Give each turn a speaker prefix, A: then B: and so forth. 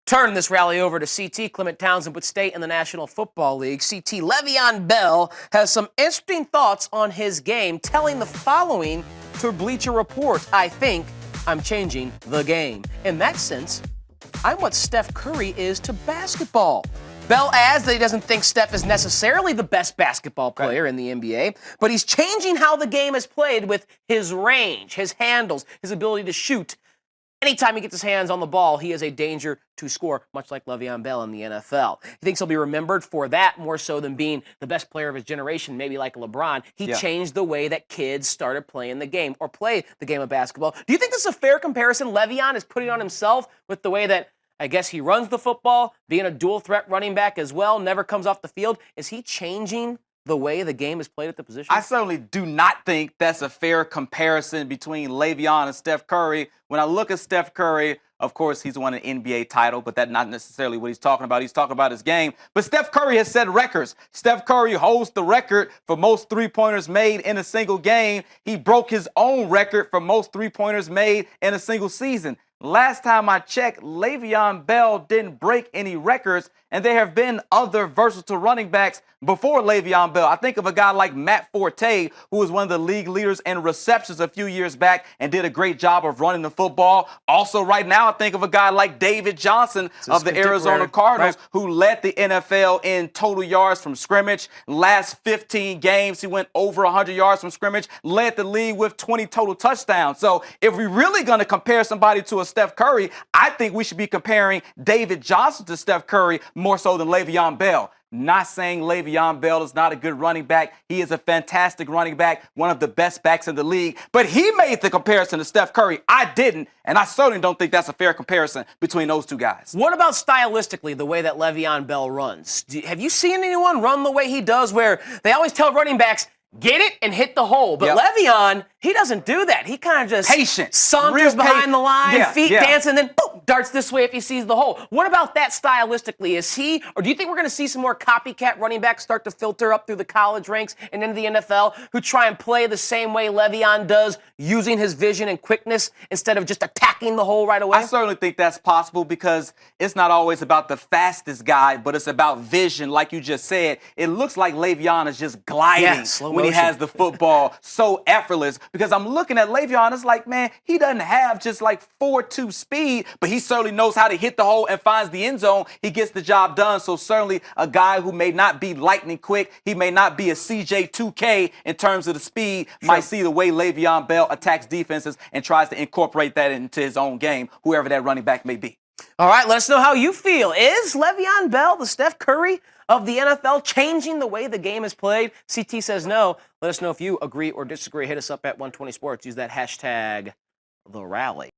A: Turn this rally over to CT. Clement Townsend would stay in the National Football League. CT Le'Veon Bell has some interesting thoughts on his game, telling the following to Bleacher Report. I think I'm changing the game. In that sense, I'm what Steph Curry is to basketball. Bell adds that he doesn't think Steph is necessarily the best basketball player in the NBA, but he's changing how the game is played with his range, his handles, his ability to shoot. Anytime he gets his hands on the ball, he is a danger to score, much like Le'Veon Bell in the NFL. He thinks he'll be remembered for that more so than being the best player of his generation, maybe like LeBron. He changed the way that kids started playing the game or play the game of basketball. Do you think this is a fair comparison Le'Veon is putting on himself with the way that I guess he runs the football, being a dual threat running back as well, never comes off the field? Is he changing the way the game is played at the position?
B: I certainly do not think that's a fair comparison between Le'Veon and Steph Curry. When I look at Steph Curry, of course, he's won an NBA title, but that's not necessarily what he's talking about. He's talking about his game. But Steph Curry has set records. Steph Curry holds the record for most three-pointers made in a single game. He broke his own record for most three-pointers made in a single season. Last time I checked, Le'Veon Bell didn't break any records, and there have been other versatile running backs before Le'Veon Bell. I think of a guy like Matt Forte, who was one of the league leaders in receptions a few years back and did a great job of running the football. Also, right now, I think of a guy like David Johnson of the Arizona Cardinals, who led the NFL in total yards from scrimmage. Last 15 games, he went over 100 yards from scrimmage, led the league with 20 total touchdowns. So if we're really going to compare somebody to a Steph Curry, I think we should be comparing David Johnson to Steph Curry more so than Le'Veon Bell. Not saying Le'Veon Bell is not a good running back. He is a fantastic running back, one of the best backs in the league. But he made the comparison to Steph Curry. I didn't, and I certainly don't think that's a fair comparison between those two guys.
A: What about stylistically, the way that Le'Veon Bell runs? Have you seen anyone run the way he does, where they always tell running backs, get it and hit the hole? But Le'Veon, he doesn't do that. He kind of just saunters behind the line, feet dancing, and then boom, darts this way if he sees the hole. What about that stylistically? Is he, or do you think we're going to see some more copycat running backs start to filter up through the college ranks and into the NFL who try and play the same way Le'Veon does, using his vision and quickness instead of just attacking the hole right away?
B: I certainly think that's possible, because it's not always about the fastest guy, but it's about vision, like you just said. It looks like Le'Veon is just gliding when he has the football, so effortless. Because I'm looking at Le'Veon, it's like, man, he doesn't have just like 4.2 speed, but he certainly knows how to hit the hole and finds the end zone. He gets the job done. So certainly a guy who may not be lightning quick, he may not be a CJ2K in terms of the speed, might see the way Le'Veon Bell attacks defenses and tries to incorporate that into his own game, whoever that running back may be.
A: All right, let us know how you feel. Is Le'Veon Bell the Steph Curry of the NFL, changing the way the game is played? CT says no. Let us know if you agree or disagree. Hit us up at 120 Sports. Use that hashtag, The Rally.